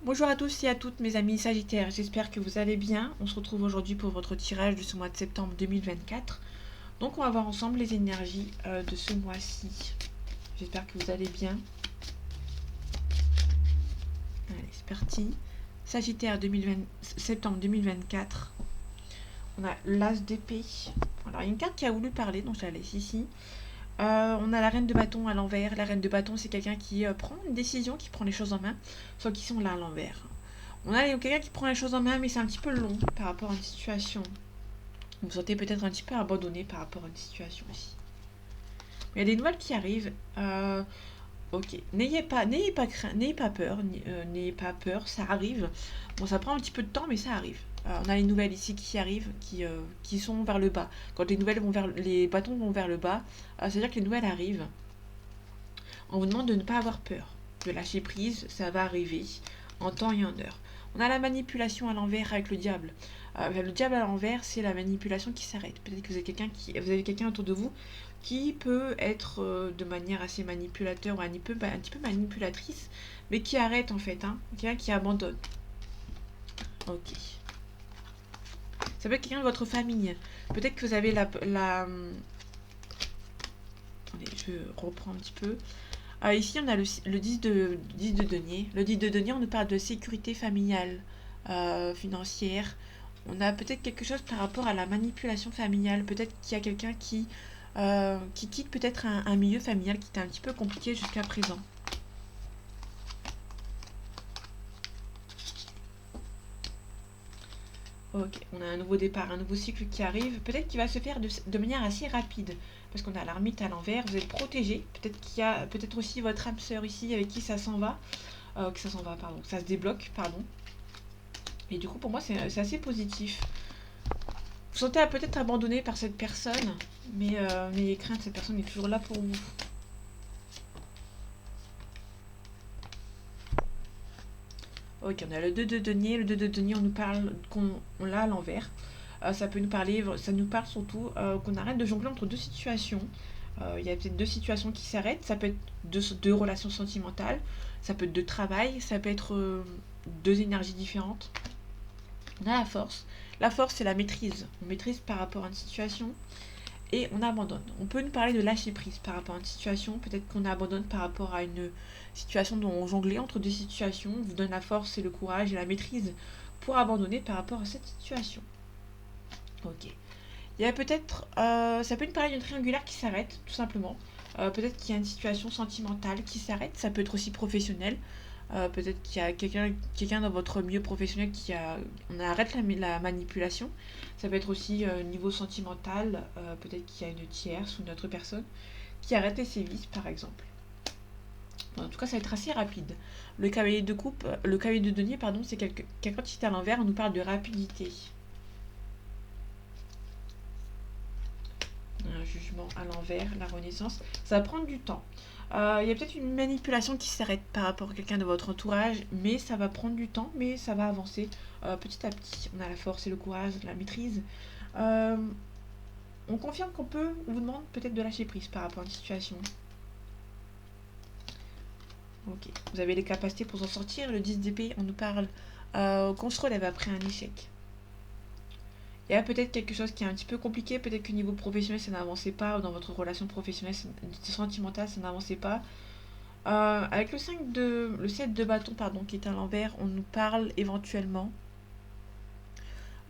Bonjour à tous et à toutes mes amis Sagittaires, j'espère que vous allez bien. On se retrouve aujourd'hui pour votre tirage de ce mois de septembre 2024. Donc on va voir ensemble les énergies de ce mois-ci. J'espère que vous allez bien. Allez, c'est parti. Sagittaire 2020, septembre 2024. On a l'As d'épée. Alors il y a une carte qui a voulu parler, donc je la laisse ici. On a la reine de bâton à l'envers. La reine de bâton, c'est quelqu'un qui prend une décision, qui prend les choses en main, soit qui sont là à l'envers. On a quelqu'un qui prend les choses en main, mais c'est un petit peu long par rapport à une situation. Vous vous sentez peut-être un petit peu abandonné par rapport à une situation aussi. Mais il y a des nouvelles qui arrivent. Ok, n'ayez pas peur, n'ayez pas peur, ça arrive. Bon, ça prend un petit peu de temps, mais ça arrive. On a les nouvelles ici qui arrivent, qui sont vers le bas. Quand les nouvelles vont vers les bâtons vont vers le bas, c'est-à-dire que les nouvelles arrivent. On vous demande de ne pas avoir peur, de lâcher prise, ça va arriver en temps et en heure. On a la manipulation à l'envers avec le diable. Le diable à l'envers, c'est la manipulation qui s'arrête. Peut-être que vous avez quelqu'un autour de vous qui peut être de manière assez manipulateur ou un petit peu manipulatrice, mais qui arrête en fait, hein, quelqu'un qui abandonne. Ok. Ça peut être quelqu'un de votre famille. Peut-être que vous avez la... Attendez, je reprends un petit peu. Ici, on a le 10 de denier. Le 10 de denier, on nous parle de sécurité familiale, financière. On a peut-être quelque chose par rapport à la manipulation familiale. Peut-être qu'il y a quelqu'un qui quitte peut-être un milieu familial qui était un petit peu compliqué jusqu'à présent. Ok, on a un nouveau départ, un nouveau cycle qui arrive. Peut-être qu'il va se faire de manière assez rapide. Parce qu'on a l'ermite à l'envers, vous êtes protégé. Peut-être qu'il y a peut-être aussi votre âme sœur ici avec qui ça s'en va. Que ça s'en va, pardon. Que ça se débloque, pardon. Et du coup, pour moi, c'est assez positif. Vous sentez peut-être abandonné par cette personne, mais n'ayez crainte, cette personne est toujours là pour vous. Ok, on a le 2 de denier. Le 2 de denier, on nous parle qu'on l'a à l'envers. Ça peut nous parler, ça nous parle surtout qu'on arrête de jongler entre deux situations. Il y a peut-être deux situations qui s'arrêtent. Ça peut être deux relations sentimentales, ça peut être deux travail, ça peut être deux énergies différentes. On a la force. La force, c'est la maîtrise. On maîtrise par rapport à une situation et on abandonne. On peut nous parler de lâcher prise par rapport à une situation. Peut-être qu'on abandonne par rapport à une situation dont on jonglait entre deux situations. On vous donne la force et le courage et la maîtrise pour abandonner par rapport à cette situation. Ok. Il y a peut-être, ça peut nous parler d'une triangulaire qui s'arrête, tout simplement. Peut-être qu'il y a une situation sentimentale qui s'arrête. Ça peut être aussi professionnel. Peut-être qu'il y a quelqu'un dans votre milieu professionnel on arrête la manipulation. Ça peut être aussi niveau sentimental, peut-être qu'il y a une tierce ou une autre personne qui arrête les sévices par exemple. Bon, en tout cas, ça va être assez rapide. Le cavalier de denier, pardon, c'est quelqu'un qui est à l'envers, on nous parle de rapidité. Un jugement à l'envers, la renaissance, ça va prendre du temps. Il y a peut-être une manipulation qui s'arrête par rapport à quelqu'un de votre entourage, mais ça va prendre du temps, mais ça va avancer petit à petit. On a la force et le courage, la maîtrise. Euh, on confirme on vous demande peut-être de lâcher prise par rapport à une situation. Ok, vous avez les capacités pour s'en sortir. Le 10 d'épée, on nous parle qu'on se relève après un échec. Il y a peut-être quelque chose qui est un petit peu compliqué, peut-être que niveau professionnel ça n'avançait pas, ou dans votre relation professionnelle sentimentale ça n'avançait pas. Avec le 7 de bâton pardon, qui est à l'envers, on nous parle éventuellement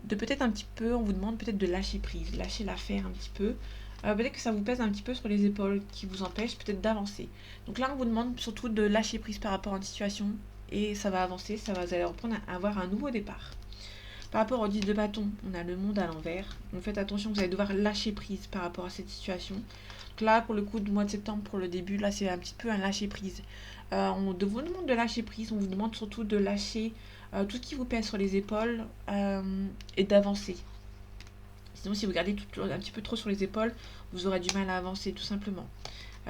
de peut-être un petit peu, on vous demande peut-être de lâcher prise, lâcher l'affaire un petit peu. Peut-être que ça vous pèse un petit peu sur les épaules, qui vous empêche peut-être d'avancer. Donc là on vous demande surtout de lâcher prise par rapport à une situation, et ça va avancer, vous allez reprendre à avoir un nouveau départ. Par rapport au 10 de bâton, on a le monde à l'envers. Donc faites attention, vous allez devoir lâcher prise par rapport à cette situation. Donc là, pour le coup du mois de septembre, pour le début, là c'est un petit peu un lâcher prise. On vous demande de lâcher prise, on vous demande surtout de lâcher tout ce qui vous pèse sur les épaules et d'avancer. Sinon, si vous gardez un petit peu trop sur les épaules, vous aurez du mal à avancer tout simplement.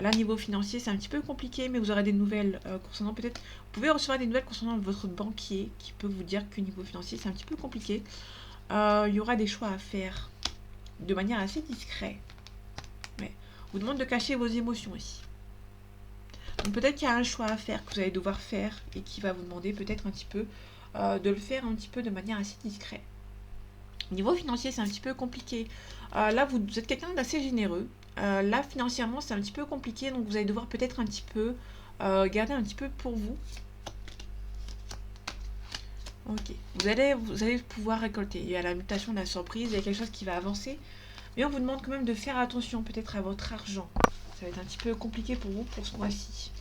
Là, niveau financier, c'est un petit peu compliqué, mais vous aurez des nouvelles concernant peut-être. Vous pouvez recevoir des nouvelles concernant votre banquier qui peut vous dire que niveau financier, c'est un petit peu compliqué. Il y aura des choix à faire de manière assez discrète. Mais on vous demande de cacher vos émotions ici. Donc peut-être qu'il y a un choix à faire que vous allez devoir faire et qui va vous demander peut-être un petit peu de le faire un petit peu de manière assez discrète. Niveau financier, c'est un petit peu compliqué. Là, vous êtes quelqu'un d'assez généreux. Là, financièrement, c'est un petit peu compliqué, donc vous allez devoir peut-être un petit peu garder un petit peu pour vous. Ok, vous allez pouvoir récolter. Il y a la mutation de la surprise, il y a quelque chose qui va avancer. Mais on vous demande quand même de faire attention peut-être à votre argent. Ça va être un petit peu compliqué pour vous pour ce mois-ci.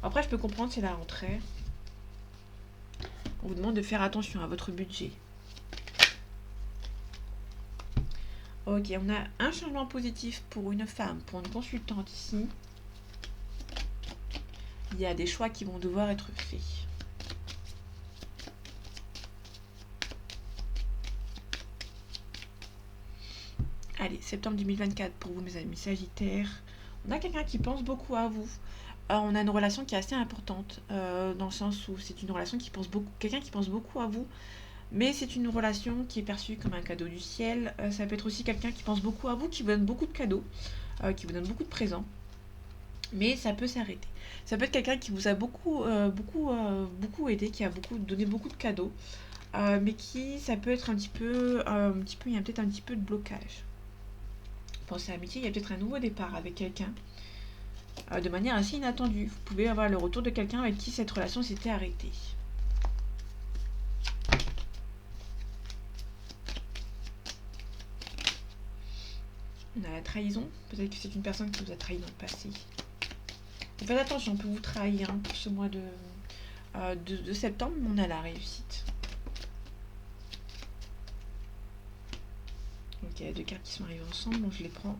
Après, je peux comprendre, c'est la rentrée. On vous demande de faire attention à votre budget. Ok, on a un changement positif pour une femme, pour une consultante ici. Il y a des choix qui vont devoir être faits. Allez, septembre 2024 pour vous, mes amis Sagittaires. On a quelqu'un qui pense beaucoup à vous. On a une relation qui est assez importante, dans le sens où c'est une relation qui pense beaucoup, quelqu'un qui pense beaucoup à vous, mais c'est une relation qui est perçue comme un cadeau du ciel. Ça peut être aussi quelqu'un qui pense beaucoup à vous, qui vous donne beaucoup de cadeaux, qui vous donne beaucoup de présents, mais ça peut s'arrêter. Ça peut être quelqu'un qui vous a beaucoup aidé, qui a donné beaucoup de cadeaux, mais qui, ça peut être il y a peut-être un petit peu de blocage. Pensez à l'amitié, il y a peut-être un nouveau départ avec quelqu'un, de manière assez inattendue. Vous pouvez avoir le retour de quelqu'un avec qui cette relation s'était arrêtée. On a la trahison. Peut-être que c'est une personne qui vous a trahi dans le passé. Donc faites attention, on peut vous trahir pour ce mois de septembre, mais on a la réussite. Donc il y a deux cartes qui sont arrivées ensemble, donc je les prends.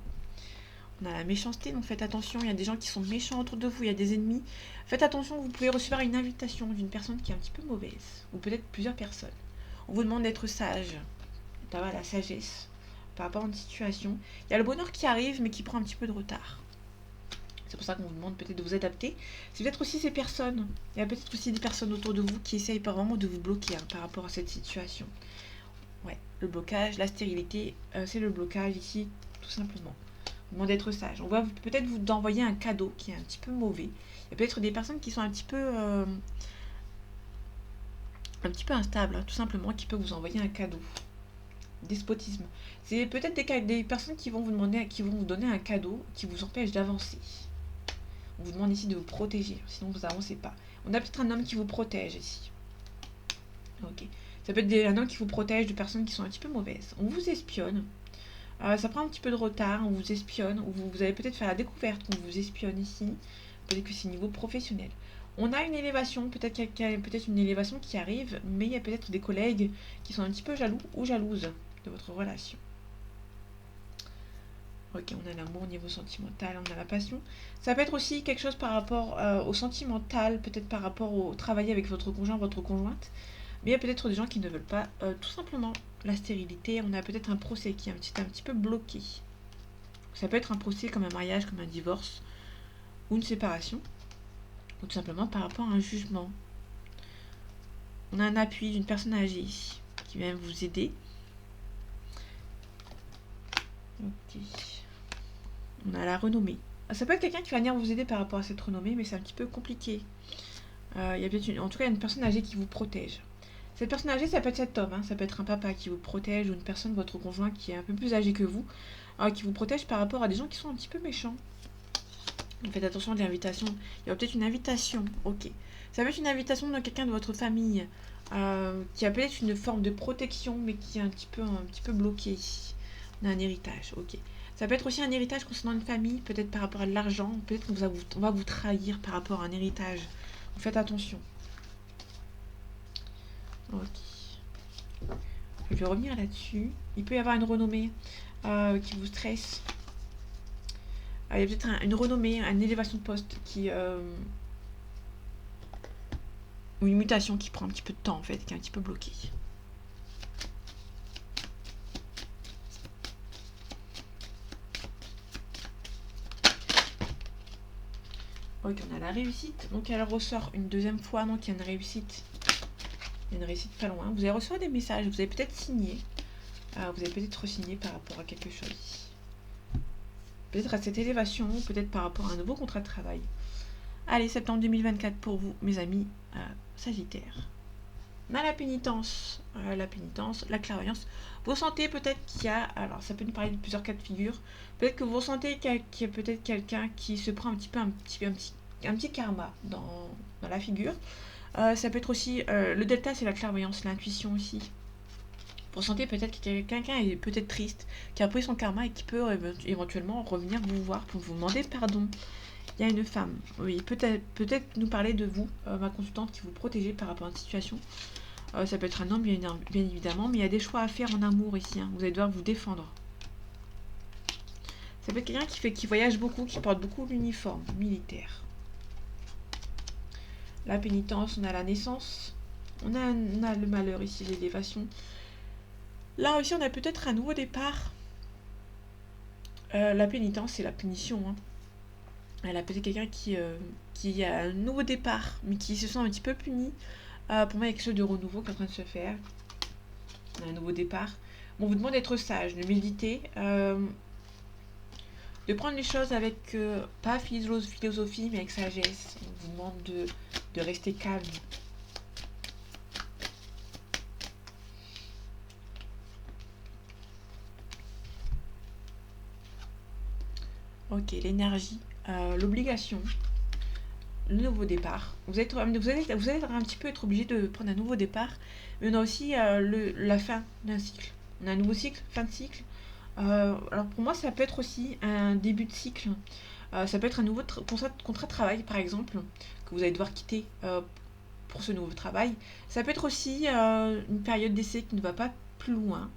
On a la méchanceté, donc faites attention, il y a des gens qui sont méchants autour de vous, il y a des ennemis. Faites attention, vous pouvez recevoir une invitation d'une personne qui est un petit peu mauvaise, ou peut-être plusieurs personnes. On vous demande d'être sage, d'avoir la sagesse par rapport à une situation. Il y a le bonheur qui arrive, mais qui prend un petit peu de retard. C'est pour ça qu'on vous demande peut-être de vous adapter. C'est peut-être aussi ces personnes. Il y a peut-être aussi des personnes autour de vous qui essayent par vraiment de vous bloquer par rapport à cette situation. Ouais, le blocage, la stérilité, c'est le blocage ici, tout simplement. On demande d'être sage. On va peut-être vous envoyer un cadeau qui est un petit peu mauvais. Il y a peut-être des personnes qui sont un petit peu instables, tout simplement, qui peuvent vous envoyer un cadeau. Despotisme. C'est peut-être des personnes qui vont vous donner un cadeau qui vous empêche d'avancer. On vous demande ici de vous protéger, sinon vous n'avancez pas. On a peut-être un homme qui vous protège ici. Ok. Ça peut être un homme qui vous protège de personnes qui sont un petit peu mauvaises. On vous espionne. Ça prend un petit peu de retard, on vous espionne, ou vous allez peut-être faire la découverte qu'on vous espionne ici. Peut-être que c'est niveau professionnel. On a une élévation, peut-être qu'il y a peut-être une élévation qui arrive, mais il y a peut-être des collègues qui sont un petit peu jaloux ou jalouses de votre relation. Ok, on a l'amour au niveau sentimental, on a la passion. Ça peut être aussi quelque chose par rapport au sentimental, peut-être par rapport au travail avec votre conjoint, votre conjointe. Mais il y a peut-être des gens qui ne veulent pas tout simplement la stérilité. On a peut-être un procès qui est un petit peu bloqué. Ça peut être un procès comme un mariage, comme un divorce, ou une séparation, ou tout simplement par rapport à un jugement. On a un appui d'une personne âgée qui vient vous aider. Ok. On a la renommée. Ça peut être quelqu'un qui va venir vous aider par rapport à cette renommée, mais c'est un petit peu compliqué. Il y a peut-être en tout cas, une personne âgée qui vous protège. Cette personne âgée, ça peut être cet homme, ça peut être un papa qui vous protège, ou une personne, votre conjoint, qui est un peu plus âgé que vous, qui vous protège par rapport à des gens qui sont un petit peu méchants. Donc faites attention à l'invitation. Il y aura peut-être une invitation, ok. Ça peut être une invitation de quelqu'un de votre famille, qui a peut-être une forme de protection, mais qui est un petit peu bloqué ici. On a un héritage, ok. Ça peut être aussi un héritage concernant une famille, peut-être par rapport à de l'argent, peut-être qu'on va vous trahir par rapport à un héritage. Donc faites attention. Ok. Je vais revenir là-dessus. Il peut y avoir une renommée qui vous stresse. Il y a peut-être une renommée, une élévation de poste ou une mutation qui prend un petit peu de temps en fait, qui est un petit peu bloquée. Ok, on a la réussite. Donc elle ressort une deuxième fois, donc il y a une réussite. Il y a une réussite pas loin. Vous allez recevoir des messages, vous allez peut-être signer. Vous allez peut-être re-signer par rapport à quelque chose. Peut-être à cette élévation, peut-être par rapport à un nouveau contrat de travail. Allez, septembre 2024 pour vous, mes amis Sagittaire. On a la pénitence, la clairvoyance. Vous sentez peut-être qu'il y a, alors ça peut nous parler de plusieurs cas de figure, peut-être que vous sentez qu'il y a peut-être quelqu'un qui se prend un petit karma dans la figure. Ça peut être aussi, le delta c'est la clairvoyance, l'intuition aussi. Vous sentez peut-être que quelqu'un est peut-être triste, qui a pris son karma et qui peut éventuellement revenir vous voir pour vous demander pardon. Il y a une femme, oui, peut-être nous parler de vous, ma consultante, qui vous protégez par rapport à une situation. Ça peut être un homme, bien évidemment, mais il y a des choix à faire en amour ici. Hein. Vous allez devoir vous défendre. Ça peut être quelqu'un qui voyage beaucoup, qui porte beaucoup l'uniforme militaire. La pénitence, on a la naissance. On a le malheur ici, l'élévation. Là aussi, on a peut-être un nouveau départ. La pénitence, c'est la punition. Hein. Elle a peut-être quelqu'un qui a un nouveau départ, mais qui se sent un petit peu puni. Pour moi, il y a quelque chose de renouveau qui est en train de se faire. On a un nouveau départ. Bon, on vous demande d'être sage, de méditer, de prendre les choses avec, pas philosophie, mais avec sagesse. On vous demande de rester calme. Ok, l'énergie, l'obligation, le nouveau départ. Vous allez un petit peu être obligé de prendre un nouveau départ, mais on a aussi la fin d'un cycle. On a un nouveau cycle, fin de cycle. Alors pour moi, ça peut être aussi un début de cycle. Ça peut être un nouveau contrat de travail, par exemple, que vous allez devoir quitter pour ce nouveau travail. Ça peut être aussi une période d'essai qui ne va pas plus loin.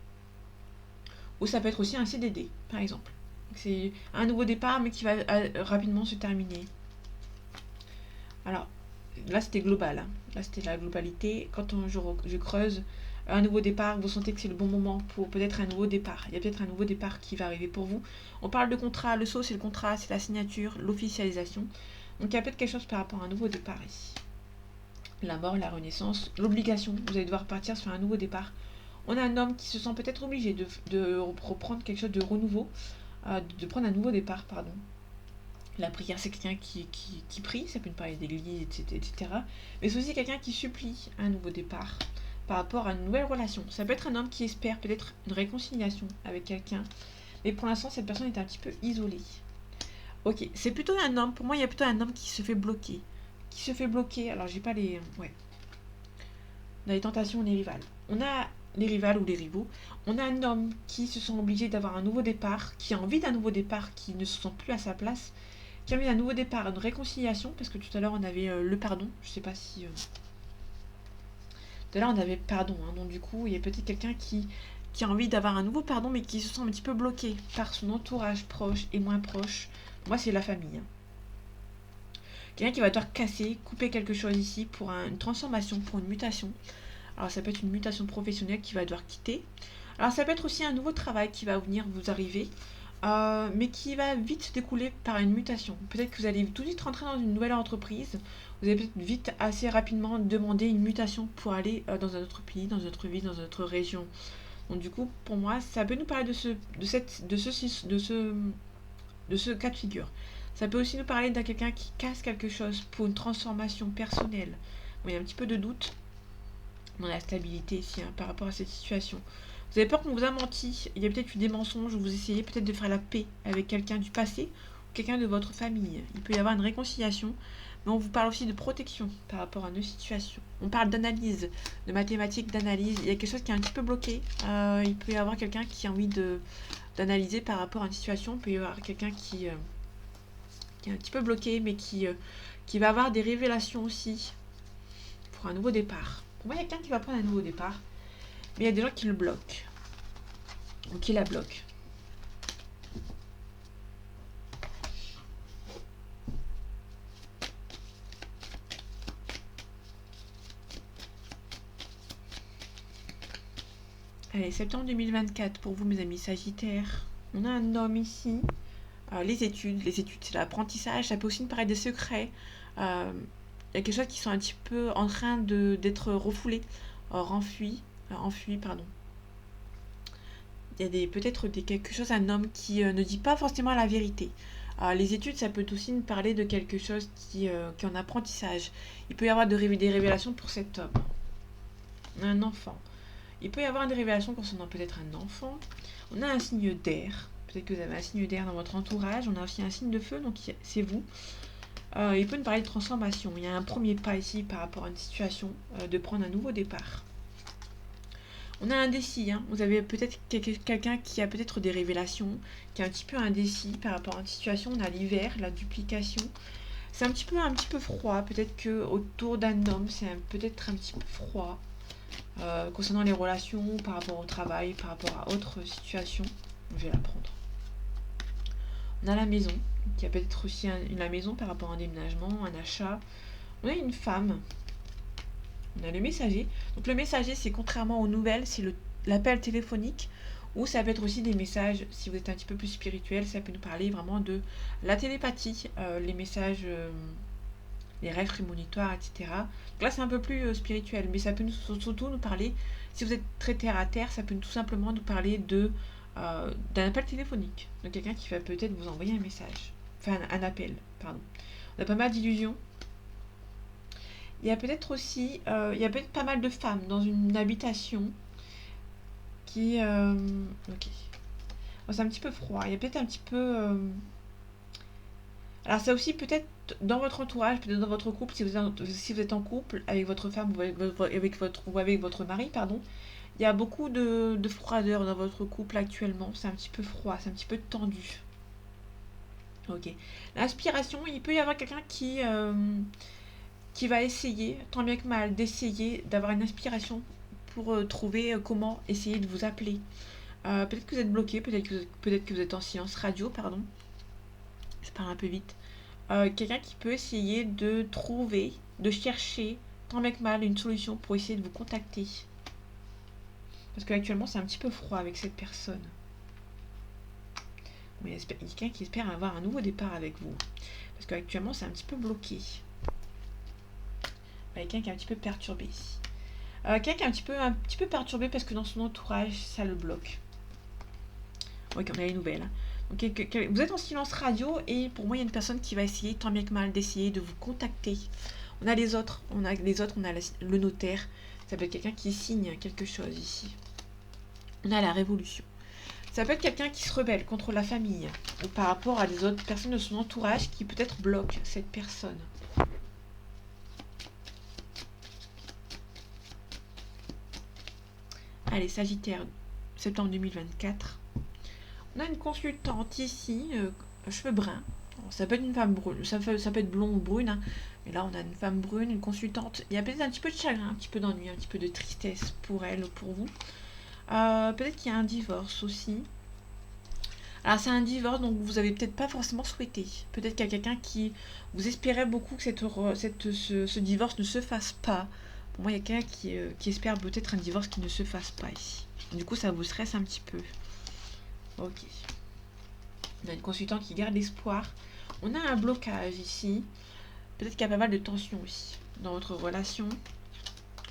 Ou ça peut être aussi un CDD, par exemple. C'est un nouveau départ, mais qui va rapidement se terminer. Alors, là, c'était global. Hein. Là, c'était la globalité. Quand je creuse un nouveau départ, vous sentez que c'est le bon moment pour peut-être un nouveau départ. Il y a peut-être un nouveau départ qui va arriver pour vous. On parle de contrat. Le saut, c'est le contrat, c'est la signature, l'officialisation. Donc, il y a peut-être quelque chose par rapport à un nouveau départ ici. La mort, la renaissance, l'obligation. Vous allez devoir partir sur un nouveau départ. On a un homme qui se sent peut-être obligé de reprendre quelque chose de renouveau, de prendre un nouveau départ, pardon. La prière, c'est quelqu'un qui prie, ça peut nous parler d'église, etc. Mais c'est aussi quelqu'un qui supplie un nouveau départ par rapport à une nouvelle relation. Ça peut être un homme qui espère peut-être une réconciliation avec quelqu'un, mais pour l'instant, cette personne est un petit peu isolée. Ok, c'est plutôt un homme, pour moi, il y a plutôt un homme qui se fait bloquer. Qui se fait bloquer, alors j'ai pas les... Ouais. On a les tentations, les rivales. On a les rivales ou les rivaux. On a un homme qui se sent obligé d'avoir un nouveau départ, qui a envie d'un nouveau départ, qui ne se sent plus à sa place, qui a envie d'un nouveau départ, une réconciliation, parce que tout à l'heure on avait le pardon, je sais pas si... Tout à l'heure on avait pardon, hein, donc du coup il y a peut-être quelqu'un qui a envie d'avoir un nouveau pardon, mais qui se sent un petit peu bloqué par son entourage proche et moins proche. Moi c'est la famille. Hein. Quelqu'un qui va devoir casser, couper quelque chose ici pour une transformation, pour une mutation. Alors ça peut être une mutation professionnelle qui va devoir quitter. Alors ça peut être aussi un nouveau travail qui va venir vous arriver, mais qui va vite se découler par une mutation. Peut-être que vous allez tout de suite rentrer dans une nouvelle entreprise. Vous allez peut-être vite, assez rapidement, demander une mutation pour aller dans un autre pays, dans une autre ville, dans une autre région. Donc du coup, pour moi, ça peut nous parler de ce cas de figure. Ça peut aussi nous parler d'un quelqu'un qui casse quelque chose pour une transformation personnelle. Bon, il y a un petit peu de doute dans la stabilité ici hein, par rapport à cette situation. Vous avez peur qu'on vous a menti, il y a peut-être eu des mensonges, vous essayez peut-être de faire la paix avec quelqu'un du passé ou quelqu'un de votre famille. Il peut y avoir une réconciliation, mais on vous parle aussi de protection par rapport à nos situations. On parle d'analyse, de mathématiques, d'analyse. Il y a quelque chose qui est un petit peu bloqué. Il peut y avoir quelqu'un qui a envie d'analyser par rapport à une situation. Il peut y avoir quelqu'un qui est un petit peu bloqué, mais qui va avoir des révélations aussi pour un nouveau départ. Pour moi, il y a quelqu'un qui va prendre un nouveau départ, mais il y a des gens qui le bloquent, ou qui la bloquent. Allez, septembre 2024 pour vous, mes amis Sagittaires. On a un homme ici. Les études, c'est l'apprentissage. Ça peut aussi nous paraître des secrets. Il y a quelque chose qui sont un petit peu en train d'être refoulés, enfuis, pardon. Il y a peut-être quelque chose, un homme qui ne dit pas forcément la vérité. Les études, ça peut aussi nous parler de quelque chose qui est en apprentissage. Il peut y avoir des révélations pour cet homme. Un enfant. Il peut y avoir des révélations concernant peut-être un enfant. On a un signe d'air. Peut-être que vous avez un signe d'air dans votre entourage. On a aussi un signe de feu, donc c'est vous. Il peut nous parler de transformation. Il y a un premier pas ici par rapport à une situation, de prendre un nouveau départ. On a indécis, hein. Vous avez peut-être quelqu'un qui a peut-être des révélations, qui est un petit peu indécis par rapport à une situation. On a l'hiver, la duplication. C'est un petit peu froid. Peut-être que autour d'un homme, c'est peut-être un petit peu froid. Concernant les relations, par rapport au travail, par rapport à autres situations. Je vais la prendre. On a la maison, qui a peut-être aussi la maison par rapport à un déménagement, un achat. On a une femme. On a le messager. Donc le messager, c'est contrairement aux nouvelles, c'est l'appel téléphonique. Ou ça peut être aussi des messages, si vous êtes un petit peu plus spirituel, ça peut nous parler vraiment de la télépathie, les messages, les rêves prémonitoires, etc. Donc là, c'est un peu plus spirituel, mais ça peut surtout nous parler, si vous êtes très terre à terre, ça peut tout simplement nous parler d'un appel téléphonique, de quelqu'un qui va peut-être vous envoyer un message, enfin un appel, pardon. On a pas mal d'illusions. Il y a peut-être aussi, il y a peut-être pas mal de femmes dans une habitation qui, ok. Bon, c'est un petit peu froid. Il y a peut-être un petit peu. Alors c'est aussi peut-être dans votre entourage, peut-être dans votre couple, si vous êtes en couple avec votre femme ou avec votre mari, pardon. Il y a beaucoup de froideur dans votre couple actuellement. C'est un petit peu froid, c'est un petit peu tendu. Ok. L'inspiration, il peut y avoir quelqu'un qui va essayer, tant bien que mal, d'essayer d'avoir une inspiration pour trouver comment essayer de vous appeler. Peut-être que vous êtes bloqué, peut-être que vous êtes en silence radio, pardon. Je parle un peu vite. Quelqu'un qui peut essayer de trouver, de chercher, tant bien que mal, une solution pour essayer de vous contacter. Parce qu'actuellement, c'est un petit peu froid avec cette personne. Mais il y a quelqu'un qui espère avoir un nouveau départ avec vous. Parce qu'actuellement, c'est un petit peu bloqué. Quelqu'un qui est un petit peu perturbé ici. Quelqu'un qui est un petit peu perturbé parce que dans son entourage, ça le bloque. Ok, on a les nouvelles. Donc, vous êtes en silence radio et pour moi, il y a une personne qui va essayer, tant bien que mal, d'essayer de vous contacter. On a les autres, on a le notaire. Ça peut être quelqu'un qui signe quelque chose ici. On a la révolution. Ça peut être quelqu'un qui se rebelle contre la famille ou par rapport à des autres personnes de son entourage qui peut-être bloquent cette personne. Allez, Sagittaire, septembre 2024. On a une consultante ici, cheveux bruns. Alors, ça peut être une femme brune, ça peut être blond ou brune. Hein. Mais là, on a une femme brune, une consultante. Il y a peut-être un petit peu de chagrin, un petit peu d'ennui, un petit peu de tristesse pour elle ou pour vous. Peut-être qu'il y a un divorce aussi. Alors, c'est un divorce, donc vous avez peut-être pas forcément souhaité. Peut-être qu'il y a quelqu'un qui vous espérait beaucoup que ce divorce ne se fasse pas. Pour moi, il y a quelqu'un qui espère peut-être un divorce qui ne se fasse pas ici. Du coup, ça vous stresse un petit peu. Ok. On a une consultante qui garde l'espoir. On a un blocage ici. Peut-être qu'il y a pas mal de tensions aussi dans votre relation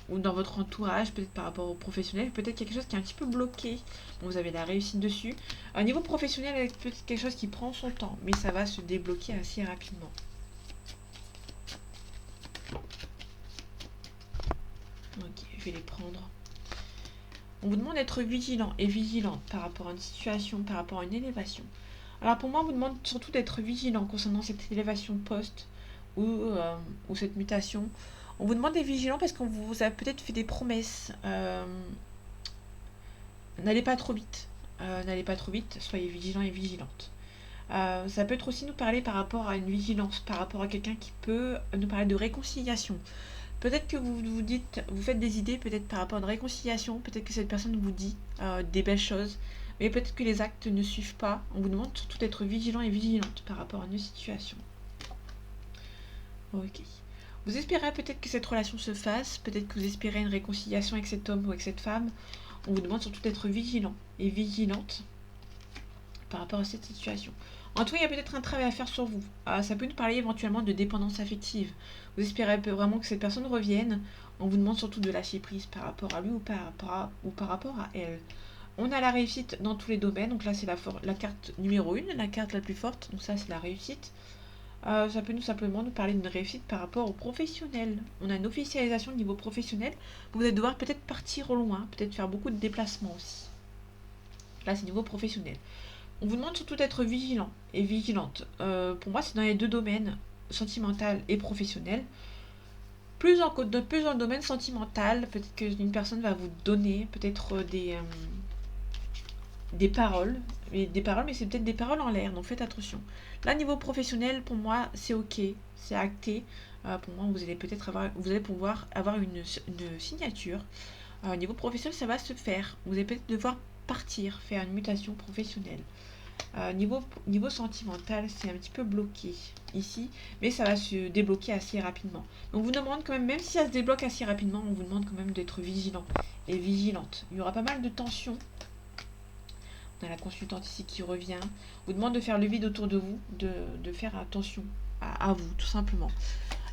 ou dans votre entourage, peut-être par rapport au professionnel. Peut-être quelque chose qui est un petit peu bloqué. Bon, vous avez la réussite dessus. Au niveau professionnel, avec peut-être quelque chose qui prend son temps, mais ça va se débloquer assez rapidement. Ok, je vais les prendre. On vous demande d'être vigilant et vigilante par rapport à une situation, par rapport à une élévation. Alors pour moi, on vous demande surtout d'être vigilant concernant cette élévation post ou cette mutation. On vous demande d'être vigilant parce qu'on vous a peut-être fait des promesses. N'allez pas trop vite. N'allez pas trop vite, soyez vigilant et vigilante. Ça peut être aussi nous parler par rapport à une vigilance, par rapport à quelqu'un qui peut nous parler de réconciliation. Peut-être que vous faites des idées, peut-être par rapport à une réconciliation, peut-être que cette personne vous dit des belles choses, mais peut-être que les actes ne suivent pas. On vous demande surtout d'être vigilant et vigilante par rapport à une situation. Ok. Vous espérez peut-être que cette relation se fasse, peut-être que vous espérez une réconciliation avec cet homme ou avec cette femme. On vous demande surtout d'être vigilant et vigilante par rapport à cette situation. En tout cas, il y a peut-être un travail à faire sur vous. Ça peut nous parler éventuellement de dépendance affective. Vous espérez vraiment que cette personne revienne. On vous demande surtout de lâcher prise par rapport à lui ou par rapport à elle. On a la réussite dans tous les domaines. Donc là, c'est la carte numéro 1, la carte la plus forte. Donc ça, c'est la réussite. Ça peut simplement nous parler d'une réussite par rapport au professionnel. On a une officialisation au niveau professionnel. Vous allez devoir peut-être partir au loin, peut-être faire beaucoup de déplacements aussi. Là, c'est niveau professionnel. On vous demande surtout d'être vigilant et vigilante. Pour moi, c'est dans les deux domaines, sentimental et professionnel. Plus dans le domaine sentimental, peut-être qu'une personne va vous donner peut-être des paroles, mais c'est peut-être des paroles en l'air, donc faites attention. Là, niveau professionnel, pour moi, c'est ok, c'est acté. Pour moi, vous allez pouvoir avoir une signature. Niveau professionnel, ça va se faire. Vous allez peut-être devoir partir, faire une mutation professionnelle. Niveau sentimental, c'est un petit peu bloqué ici, mais ça va se débloquer assez rapidement. Donc, on vous demande quand même si ça se débloque assez rapidement, on vous demande quand même d'être vigilant et vigilante. Il y aura pas mal de tensions. On a la consultante ici qui revient. On vous demande de faire le vide autour de vous, de faire attention à vous, tout simplement.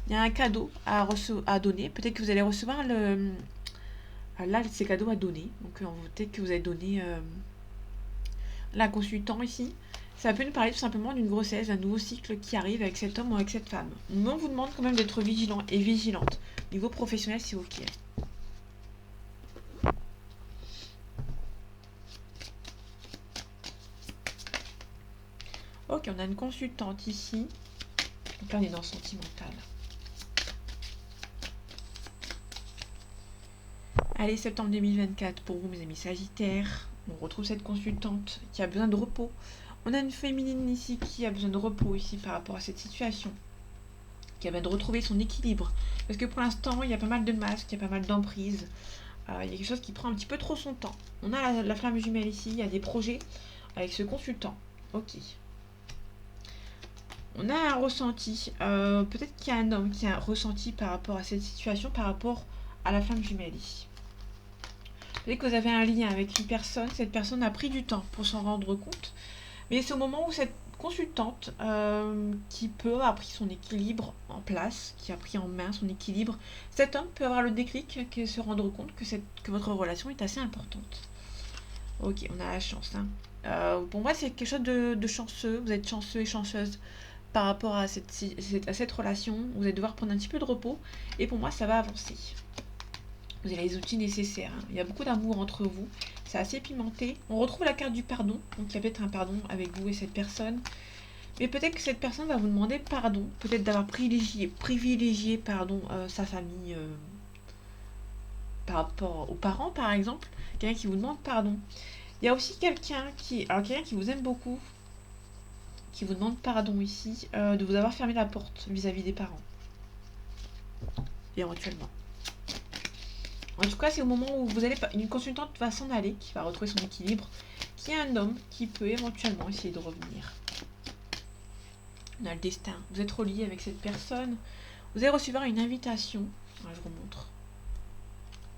Il y a un cadeau à donner. Peut-être que vous allez recevoir là, ces cadeaux à donner. Donc, peut-être que vous allez donner la consultant ici. Ça peut nous parler tout simplement d'une grossesse, d'un nouveau cycle qui arrive avec cet homme ou avec cette femme. Mais on vous demande quand même d'être vigilant et vigilante. Niveau professionnel, c'est ok. Ok, on a une consultante ici. Donc là, on est dans le sentimental. Allez, septembre 2024 pour vous, mes amis Sagittaires. On retrouve cette consultante qui a besoin de repos. On a une féminine ici qui a besoin de repos ici par rapport à cette situation. Qui a besoin de retrouver son équilibre. Parce que pour l'instant, il y a pas mal de masques, il y a pas mal d'emprises. Il y a quelque chose qui prend un petit peu trop son temps. On a la flamme jumelle ici, il y a des projets avec ce consultant. Ok. On a un ressenti. Peut-être qu'il y a un homme qui a un ressenti par rapport à cette situation, par rapport à la flamme jumelle ici. Peut-être que vous avez un lien avec une personne, cette personne a pris du temps pour s'en rendre compte, mais c'est au moment où cette consultante qui peut a pris son équilibre en place, qui a pris en main son équilibre, cet homme peut avoir le déclic, se rendre compte que votre relation est assez importante. Ok, on a la chance. Hein. Pour moi, c'est quelque chose de chanceux, vous êtes chanceux et chanceuse par rapport à cette relation, vous allez devoir prendre un petit peu de repos, et pour moi, ça va avancer. Vous avez les outils nécessaires. Hein. Il y a beaucoup d'amour entre vous. C'est assez pimenté. On retrouve la carte du pardon. Donc il y a peut-être un pardon avec vous et cette personne. Mais peut-être que cette personne va vous demander pardon. Peut-être d'avoir privilégié sa famille par rapport aux parents, par exemple. Quelqu'un qui vous demande pardon. Il y a aussi quelqu'un qui vous aime beaucoup, qui vous demande pardon ici, de vous avoir fermé la porte vis-à-vis des parents. Éventuellement. En tout cas, c'est au moment où une consultante va s'en aller, qui va retrouver son équilibre, qui est un homme qui peut éventuellement essayer de revenir. On a le destin. Vous êtes relié avec cette personne. Vous allez recevoir une invitation. Je vous montre.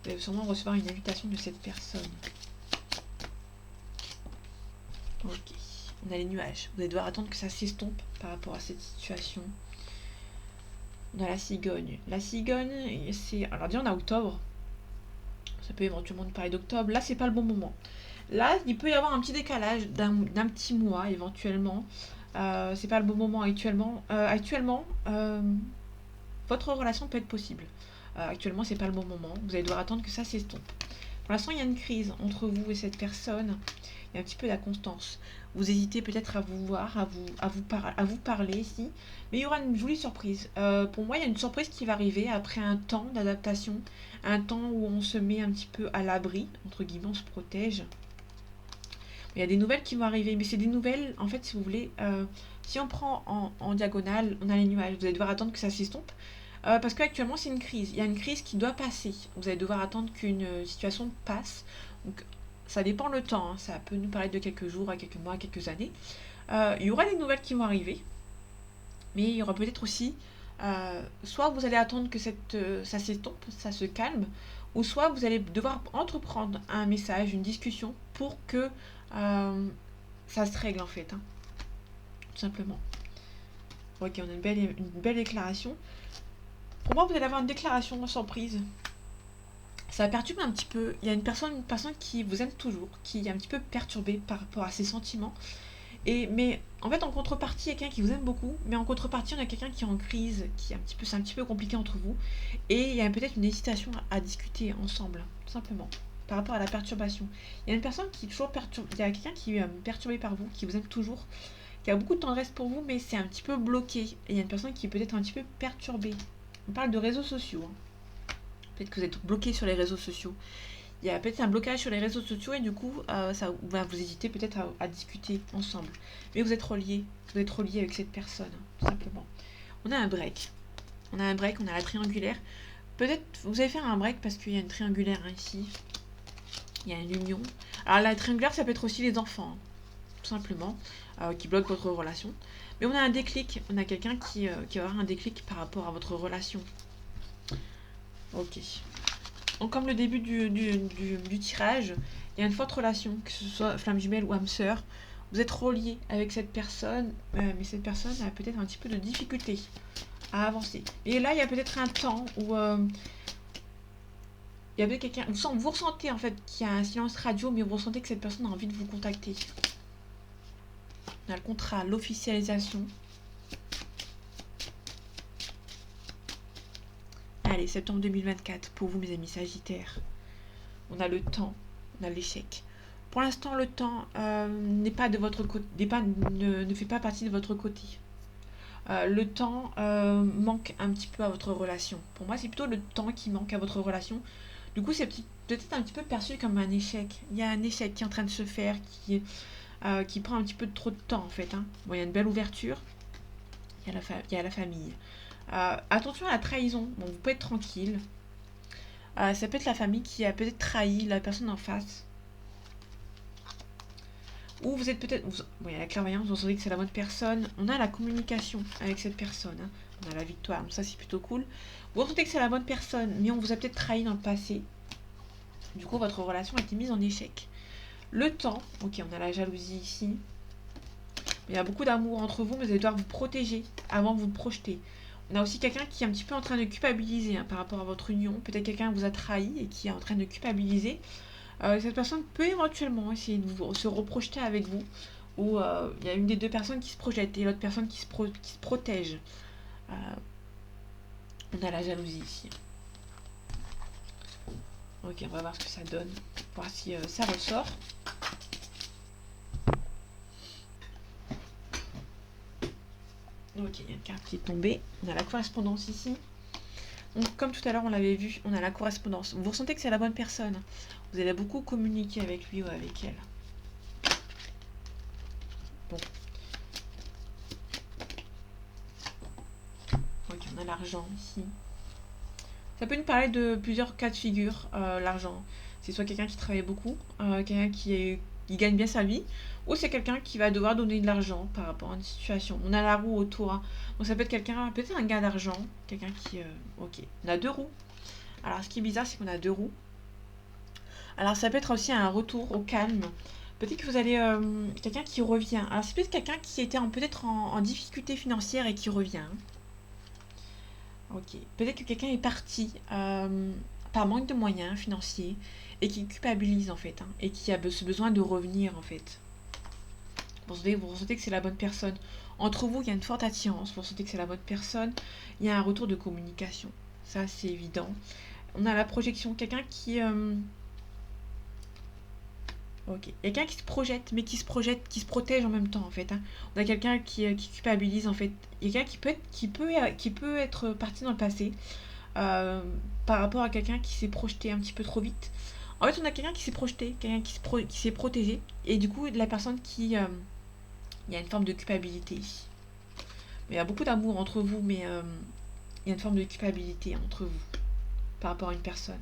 Vous allez sûrement recevoir une invitation de cette personne. Ok. On a les nuages. Vous allez devoir attendre que ça s'estompe par rapport à cette situation. On a la cigogne. La cigogne, c'est... Alors, déjà, on a octobre. Ça peut éventuellement nous parler d'octobre. Là, c'est pas le bon moment. Là, il peut y avoir un petit décalage d'un petit mois éventuellement. C'est pas le bon moment actuellement. Votre relation peut être possible. Actuellement, c'est pas le bon moment. Vous allez devoir attendre que ça s'estompe. Pour l'instant, il y a une crise entre vous et cette personne. Il y a un petit peu d'inconstance. Vous hésitez peut-être à vous voir, à vous parler ici. Mais il y aura une jolie surprise. Pour moi, il y a une surprise qui va arriver après un temps d'adaptation. Un temps où on se met un petit peu à l'abri. Entre guillemets, on se protège. Il y a des nouvelles qui vont arriver. Mais c'est des nouvelles, en fait, si vous voulez... si on prend en diagonale, on a les nuages. Vous allez devoir attendre que ça s'estompe. Parce qu'actuellement, c'est une crise. Il y a une crise qui doit passer. Vous allez devoir attendre qu'une situation passe. Donc, ça dépend le temps. Hein. Ça peut nous parler de quelques jours, à quelques mois, à quelques années. Il y aura des nouvelles qui vont arriver. Mais il y aura peut-être aussi... soit vous allez attendre que ça s'estompe, ça se calme. Ou soit vous allez devoir entreprendre un message, une discussion pour que ça se règle en fait. Hein. Tout simplement. Ok, on a une belle déclaration. Pour moi, vous allez avoir une déclaration sans prise. ça perturbe un petit peu. Il y a une personne qui vous aime toujours, qui est un petit peu perturbée par rapport à ses sentiments. Mais en fait, en contrepartie, il y a quelqu'un qui vous aime beaucoup, mais en contrepartie, on a quelqu'un qui est en crise, c'est un petit peu compliqué entre vous, et il y a peut-être une hésitation à discuter ensemble, tout simplement, par rapport à la perturbation. Il y a une personne qui est toujours perturbée, il y a quelqu'un qui est perturbé par vous, qui vous aime toujours, qui a beaucoup de tendresse pour vous, mais c'est un petit peu bloqué. Et il y a une personne qui est peut-être un petit peu perturbée. On parle de réseaux sociaux, hein. Peut-être que vous êtes bloqué sur les réseaux sociaux. Il y a peut-être un blocage sur les réseaux sociaux et du coup, vous hésitez peut-être à discuter ensemble. Mais vous êtes reliés. Vous êtes reliés avec cette personne, tout simplement. On a un break. On a la triangulaire. Peut-être vous allez faire un break parce qu'il y a une triangulaire ici. Il y a une union. Alors la triangulaire, ça peut être aussi les enfants, hein, tout simplement, qui bloquent votre relation. Mais on a un déclic. On a quelqu'un qui va avoir un déclic par rapport à votre relation. Ok. Donc, comme le début du tirage, il y a une forte relation, que ce soit flamme jumelle ou âme sœur. Vous êtes relié avec cette personne, mais cette personne a peut-être un petit peu de difficulté à avancer. Et là, il y a peut-être un temps où il y a peut-être quelqu'un. Vous ressentez en fait qu'il y a un silence radio, mais vous ressentez que cette personne a envie de vous contacter. On a le contrat, l'officialisation. Allez, septembre 2024 pour vous, mes amis Sagittaires. On a le temps, on a l'échec. Pour l'instant, le temps n'est pas de votre côté, ne fait pas partie de votre côté. Le temps manque un petit peu à votre relation. Pour moi, c'est plutôt le temps qui manque à votre relation. Du coup, c'est peut-être un petit peu perçu comme un échec. Il y a un échec qui est en train de se faire, qui prend un petit peu trop de temps en fait, hein. Bon, il y a une belle ouverture. Il y a la famille. Attention à la trahison. Bon, vous pouvez être tranquille. Ça peut être la famille qui a peut-être trahi la personne en face. Ou vous êtes peut-être... Bon, il y a la clairvoyance, vous sentez que c'est la bonne personne. On a la communication avec cette personne, hein. On a la victoire, donc ça c'est plutôt cool. Vous ressentez que c'est la bonne personne, mais on vous a peut-être trahi dans le passé. Du coup, votre relation a été mise en échec. Le temps, ok, on a la jalousie ici. Il y a beaucoup d'amour entre vous, mais vous allez devoir vous protéger avant de vous projeter. On a aussi quelqu'un qui est un petit peu en train de culpabiliser, hein, par rapport à votre union. Peut-être quelqu'un vous a trahi et qui est en train de culpabiliser. Cette personne peut éventuellement essayer de se reprojeter avec vous. Ou il y a une des deux personnes qui se projette et l'autre personne qui se protège. Euh, on a la jalousie ici. Ok, on va voir ce que ça donne. Voir si ça ressort. Ok, il y a une carte qui est tombée. On a la correspondance ici. Donc, comme tout à l'heure, on l'avait vu, on a la correspondance. Vous ressentez que c'est la bonne personne. Vous allez beaucoup communiquer avec lui ou avec elle. Bon. Ok, on a l'argent ici. Ça peut nous parler de plusieurs cas de figure, l'argent. C'est soit quelqu'un qui travaille beaucoup, quelqu'un qui gagne bien sa vie, ou c'est quelqu'un qui va devoir donner de l'argent par rapport à une situation. On a la roue autour, hein. Donc ça peut être quelqu'un, peut-être un gain d'argent, quelqu'un qui... ok, on a deux roues. Alors ce qui est bizarre, c'est qu'on a deux roues. Alors ça peut être aussi un retour au calme. Peut-être que vous allez... quelqu'un qui revient. Alors c'est peut-être quelqu'un qui était peut-être en difficulté financière et qui revient, hein. Ok. Peut-être que quelqu'un est parti par manque de moyens financiers et qui culpabilise en fait, hein, et qui a ce besoin de revenir en fait. Vous ressentez que c'est la bonne personne. Entre vous, il y a une forte attirance. Vous ressentez que c'est la bonne personne. Il y a un retour de communication. Ça, c'est évident. On a la projection. Quelqu'un qui... ok. Quelqu'un qui se projette, mais qui se protège en même temps, en fait, hein. On a quelqu'un qui culpabilise, en fait. Quelqu'un qui peut être parti dans le passé par rapport à quelqu'un qui s'est projeté un petit peu trop vite. En fait, on a quelqu'un qui s'est projeté, quelqu'un qui s'est protégé, et du coup, la personne qui... il y a une forme de culpabilité ici. Il y a beaucoup d'amour entre vous, mais il y a une forme de culpabilité entre vous par rapport à une personne.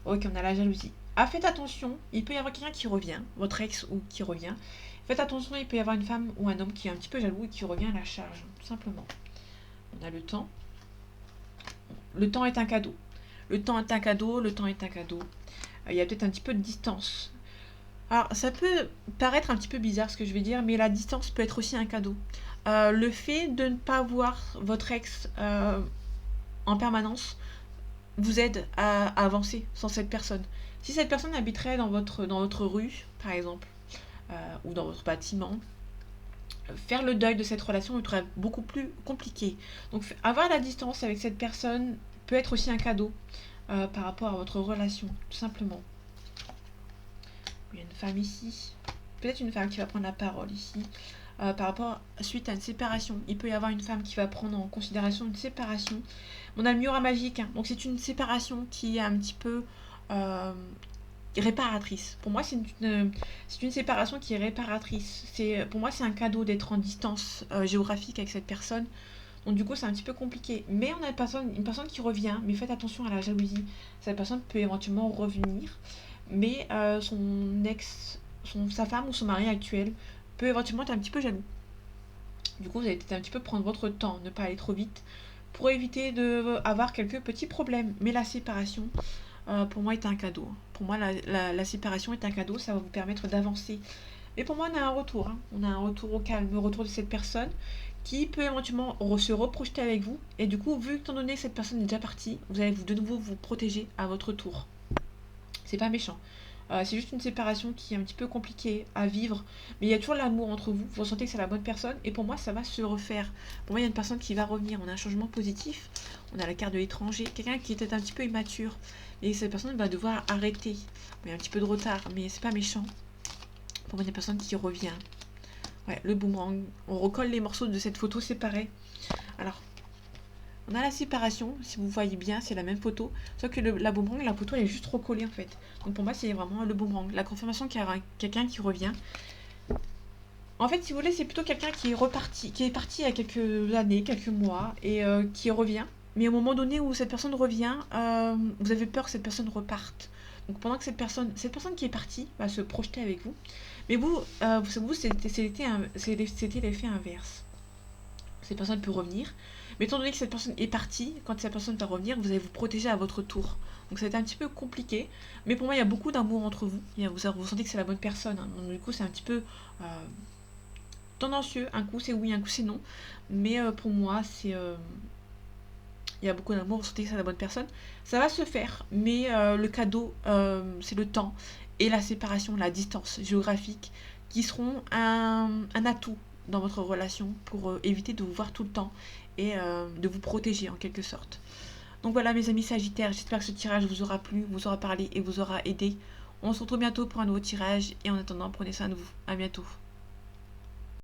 Ok, on a la jalousie. Ah, faites attention, il peut y avoir quelqu'un qui revient, votre ex ou qui revient. Faites attention, il peut y avoir une femme ou un homme qui est un petit peu jaloux et qui revient à la charge, tout simplement. On a le temps. Le temps est un cadeau. Le temps est un cadeau, le temps est un cadeau. Il y a peut-être un petit peu de distance. Alors, ça peut paraître un petit peu bizarre ce que je vais dire, mais la distance peut être aussi un cadeau. Le fait de ne pas voir votre ex en permanence vous aide à avancer sans cette personne. Si cette personne habiterait dans votre rue, par exemple, ou dans votre bâtiment, faire le deuil de cette relation serait beaucoup plus compliqué. Donc avoir la distance avec cette personne peut être aussi un cadeau par rapport à votre relation, tout simplement. Il y a une femme ici, peut-être une femme qui va prendre la parole ici, par rapport suite à une séparation. Il peut y avoir une femme qui va prendre en considération une séparation. On a le Miura magique, hein. Donc c'est une séparation qui est un petit peu réparatrice. Pour moi, c'est une séparation qui est réparatrice. Pour moi, c'est un cadeau d'être en distance géographique avec cette personne. Donc du coup, c'est un petit peu compliqué. Mais on a une personne qui revient, mais faites attention à la jalousie. Cette personne peut éventuellement revenir, mais sa femme ou son mari actuel peut éventuellement être un petit peu jaloux. Du coup, vous allez peut-être un petit peu prendre votre temps, ne pas aller trop vite, pour éviter d'avoir quelques petits problèmes. Mais la séparation, pour moi, est un cadeau. Pour moi, la séparation est un cadeau, ça va vous permettre d'avancer. Mais pour moi, on a un retour. Hein. On a un retour au calme, le retour de cette personne qui peut éventuellement se reprojeter avec vous. Et du coup, vu étant donné que cette personne est déjà partie, vous allez de nouveau vous protéger à votre tour. C'est pas méchant. C'est juste une séparation qui est un petit peu compliquée à vivre, mais il y a toujours l'amour entre vous. Vous ressentez que c'est la bonne personne, et pour moi, ça va se refaire. Pour moi, il y a une personne qui va revenir. On a un changement positif. On a la carte de l'étranger, quelqu'un qui était un petit peu immature, et cette personne va devoir arrêter. Il y a un petit peu de retard, mais c'est pas méchant. Pour moi, il y a une personne qui revient. Ouais, le boomerang. On recolle les morceaux de cette photo séparée. Alors, on a la séparation, si vous voyez bien, c'est la même photo, sauf que la boomerang, la photo, elle est juste recollée en fait. Donc pour moi, c'est vraiment le boomerang, la confirmation qu'il y a quelqu'un qui revient. En fait, si vous voulez, c'est plutôt quelqu'un qui est parti il y a quelques années, quelques mois, et qui revient. Mais au moment donné où cette personne revient, vous avez peur que cette personne reparte. Donc pendant que cette personne qui est partie va se projeter avec vous. Mais c'était l'effet inverse. Cette personne peut revenir. Mais étant donné que cette personne est partie, quand cette personne va revenir, vous allez vous protéger à votre tour. Donc ça va être un petit peu compliqué. Mais pour moi, il y a beaucoup d'amour entre vous. Vous sentez que c'est la bonne personne. Hein. Donc, du coup, c'est un petit peu tendancieux. Un coup, c'est oui, un coup, c'est non. Mais pour moi, il y a beaucoup d'amour. Vous sentez que c'est la bonne personne. Ça va se faire. Mais le cadeau, c'est le temps et la séparation, la distance géographique qui seront un atout dans votre relation pour éviter de vous voir tout le temps et de vous protéger en quelque sorte. Donc voilà mes amis Sagittaires, j'espère que ce tirage vous aura plu, vous aura parlé et vous aura aidé. On se retrouve bientôt pour un nouveau tirage et en attendant prenez soin de vous. À bientôt.